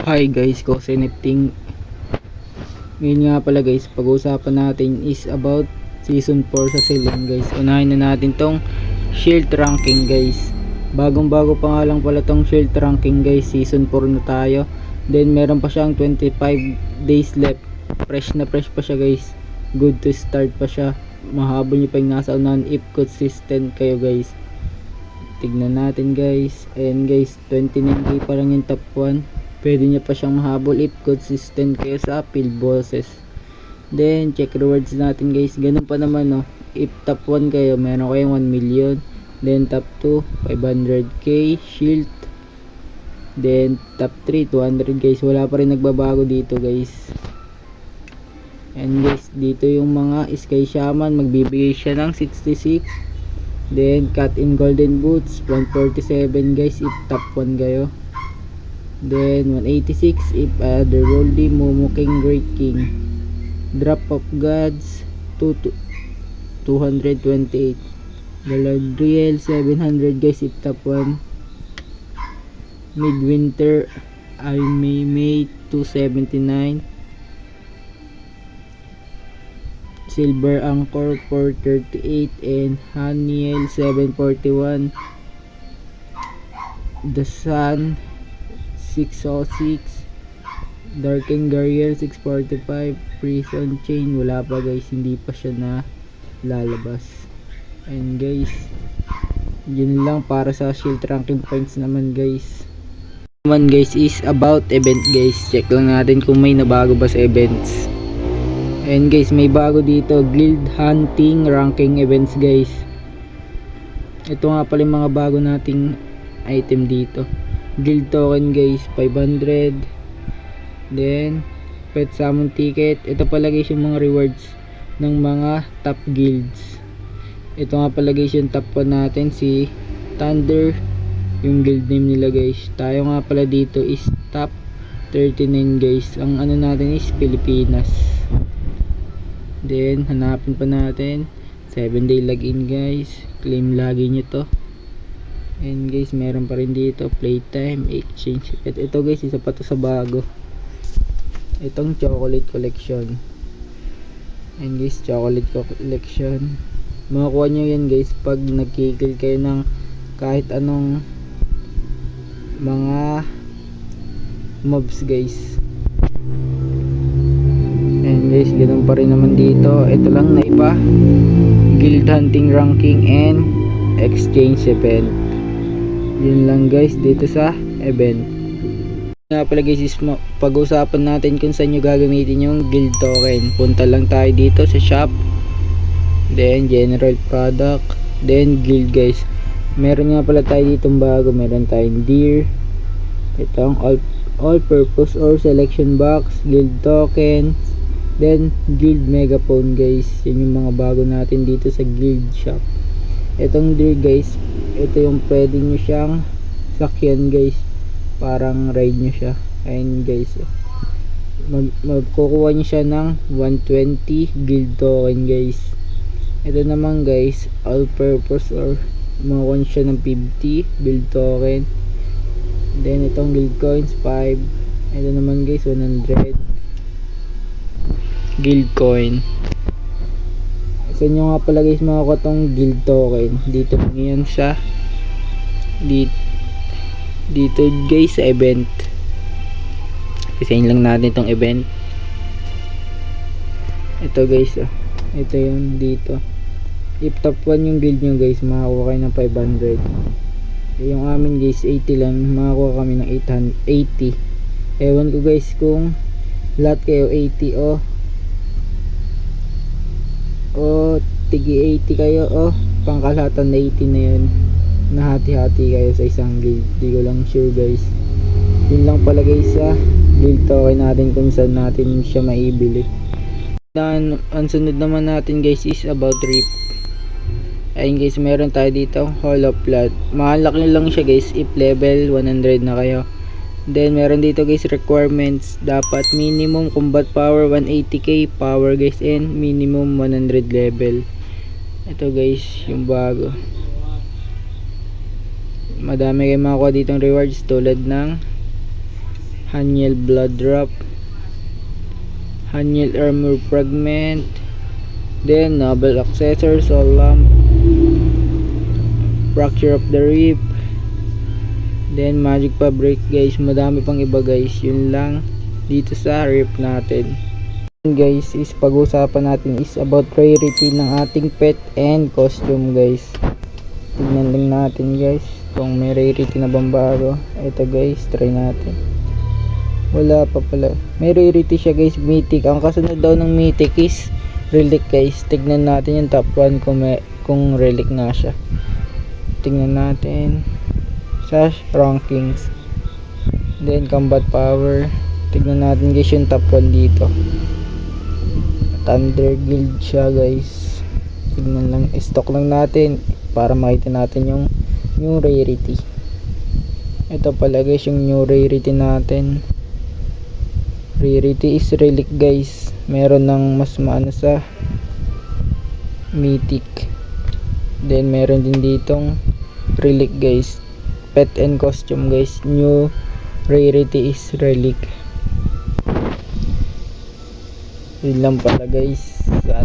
Hi guys, Kosenetting. Ngayon nga pala guys, pag-uusapan natin is about season 4 sa Ceylon guys. Unahin na natin tong shield ranking guys. Bagong bago pa nga lang pala tong shield ranking guys, season 4 na tayo. Then meron pa siyang 25 days left. Fresh na fresh pa siya guys. Good to start pa siya. Mahabol nyo pa yung nasa unahan if consistent kayo guys. Tignan natin guys. Ayan guys, 29k pa lang yung top 1. Pwede nyo pa siyang mahabol if consistent kayo sa field bosses. Then check rewards natin guys. Ganun pa naman no. If top 1 kayo, meron kayong 1 million. Then top 2 500k shield. Then top 3 200 guys. Wala pa rin nagbabago dito guys. And guys, dito yung mga Sky Shaman, magbibigay siya ng 66. Then cut in golden boots 147 guys if top 1 kayo. Then 186 if other worldly Momo King Great King. Drop of Gods 228. Galadriel 700 guys if top 1. Midwinter I May 279. Silver Anchor 438 and Haniel 741. The Sun 606. Darken Guerrier 645. Prison Chain wala pa guys, hindi pa siya na lalabas. And guys, yun lang para sa shield ranking points naman guys. Naman guys is about event guys. Check lang natin kung may nabago ba sa events. And guys, may bago dito, guild hunting ranking events guys. Ito nga pala yung mga bago nating item dito. Guild token guys 500. Then pet summon ticket. Ito pala guys yung mga rewards ng mga top guilds. Ito nga pala guys yung top 1 natin, si Thunder, yung guild name nila guys. Tayo nga pala dito is top 39 guys. Ang ano natin is Pilipinas. Then hanapin pa natin 7 day login guys. Claim lagi nyo to. And guys, meron pa rin dito playtime, exchange. Ito guys, isa pa to sa bago. Itong chocolate collection. And guys, chocolate collection, makakuha nyo yan guys pag nagkikil kayo ng kahit anong mga mobs guys. And guys, ganun pa rin naman dito. Ito lang na iba, guild hunting ranking and exchange event. Yun lang guys dito sa event. Nga pala guys, is pag-usapan natin kung saan nyo gagamitin yung guild token. Punta lang tayo dito sa shop, then general product, then guild guys. Meron nga pala tayo ditong bago. Meron tayong deer, itong all purpose or selection box, guild token, then guild megaphone guys. Yan yung mga bago natin dito sa guild shop. Itong deer guys, ito yung pwede nyo siyang sakyan guys, parang ride nyo siya. Ayun guys, magkukuha nyo siya ng 120 guild token guys. Ito naman guys, all purpose or makukuha nyo siya ng 50 guild token. Then itong guild coins 5. Ito naman guys 100 guild coin. Sa inyo nga pala guys makakuha tong guild token dito lang yan sa dito guys sa event. Pisahin lang natin itong event. Ito guys, ito yun dito. If top 1 yung guild nyo guys, makakuha kayo ng 500. Yung amin guys 80 lang, makakuha kami ng 880. Ewan ko guys kung lahat kayo 80 o tigi 80 kayo pangkalahatan na 80 na yun, nahati-hati kayo sa isang guild. Di ko lang sure guys. Yun lang pala guys sa guild token natin kung saan natin siya maibili. Then ang sunod naman natin guys is about rip. Ayun guys, meron tayo dito Hall of Blood. Malaki lang siya guys if level 100 na kayo. Then meron dito guys requirements, dapat minimum combat power 180k power guys, and minimum 100 level. Ito guys yung bago. Madami kayong makukuha ditong rewards tulad ng Haniel Blood Drop, Haniel Armor Fragment, then Noble Accessor, Soul Lamp, Fracture of the Reef, then Magic Fabric guys. Madami pang iba guys, yun lang dito sa rip natin. Guys, is pag-uusapan natin is about rarity ng ating pet and costume guys. Tignan lang natin guys kung may rarity na bang bago. Ito guys, try natin. Wala pa pala. May rarity siya guys, mythic. Ang kasunod daw ng mythic is relic guys. Tignan natin yung top 1 kung relic nga siya. Tignan natin sa rankings, then combat power. Tignan natin guys yung top 1 dito. Thunder Guild siya guys. Tignan lang, stock lang natin para makita natin yung new rarity. Ito pala guys yung new rarity natin. Rarity is relic guys. Meron ng mas maano sa mythic, then meron din ditong relic guys. Pet and costume guys, new rarity is relic. Yun lang pala guys sa